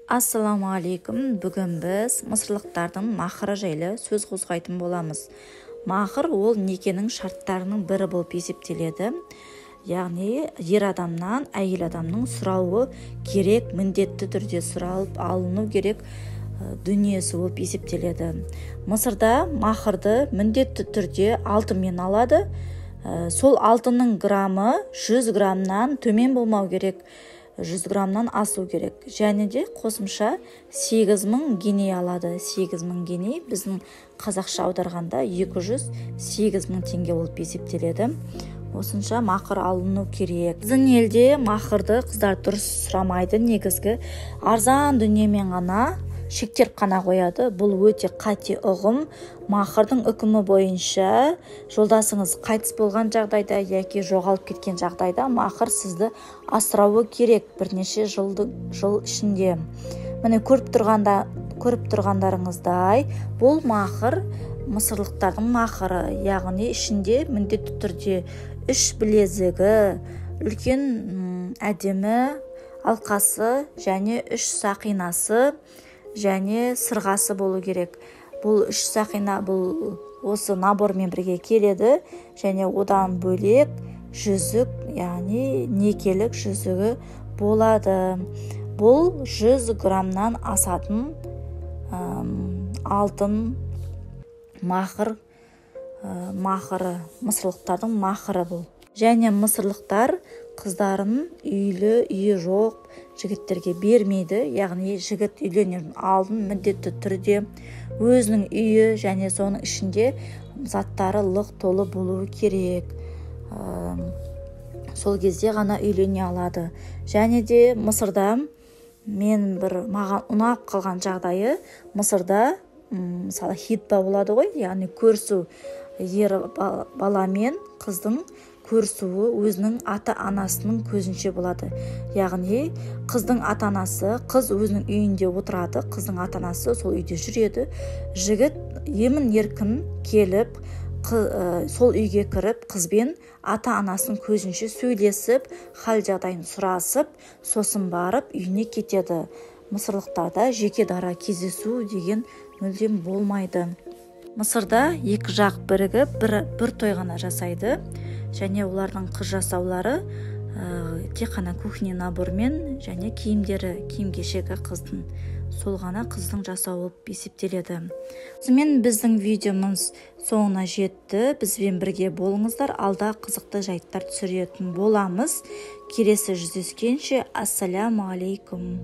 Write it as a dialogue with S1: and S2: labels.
S1: Ассаламу алейкум. Бүгін біз мысырлықтардың махыры жайлы сөз қозғайтын боламыз. Махыр ол некенің шарттарының бірі болып есептеледі. Яғни ер адамнан әйел адамның сұрауы керек, міндетті түрде сұралып алыну керек дүниесі болып есептеледі. Мысырда махырды міндетті түрде алтынмен алады. Сол алтынның граммы 100 граммнан төмен болмау керек. 100 граммнан асу керек. Және де қосымша 8000 геней алады. 8000 геней біздің қазақша аударғанда 208 000 теңге болып есептеледі. Осынша махыр алыну керек. Біздің елде махырды қыздар дұрыс сұрамайды. Негізгі арзан дүниемен ғана шектер қана қояды. Бұл өте қате ұғым. Махырдың үкімі бойынша жолдасыңыз қайтыс болған жағдайда яки жоғалып кеткен жағдайда махыр сізді асырауы керек бірнеше жыл ішінде. Міне көріп тұрғандарыңыздай, бұл махыр мысырлықтардың махыры, яғни ішінде міндетті түрде 3 білезігі, үлкен әдемі алқасы және 3 сақинасы және сырғасы болу керек. Бұл 3 сақина бұл осы набормен бірге келеді және одан бөлек жүзік, яғни некелік жүзігі болады. Бұл 100 граммнан асатын алтын махыры, мысырлықтардың махыры бұл. Және мысырлықтар қыздарын үйі жоқ жігіттерге бермейді. Яғни жігіт үйленердің алдын міндетті түрде өзінің үйі және соның ішінде заттары лық толы болуы керек. Сол кезде ғана үйлене алады. Және де Мысырда маған ұнап қалған жағдайы, Мысырда мысалы хитба болады ғой, яғни көрісу, ер бала мен қыздың көрісуі өзінің ата-анасының көзінше болады. Яғни қыздың ата-анасы, қыз өзінің үйінде отырады, қыздың ата-анасы сол үйде жүреді. Жігіт емін-еркін келіп, сол үйге кіріп, қызбен ата-анасының көзінше сөйлесіп, хал жағдайын сұрасып, сосын барып үйіне кетеді. Мысырлықтарда жеке дара кездесу деген мүлдем болмайды. Мысырда екі жақ бірігіп бір той ғана жасайды. Және олардың қыз жасаулары тек қана кухня набормен және киім-кешегі қыздың. Сол ғана қыздың жасауы болып есептеледі. Сонымен біздің видеомыз соңына жетті. Бізбен бірге болыңыздар. Алда қызықты жайттар түсіретін боламыз. Келесі жүздескенше ассаляму алейкум.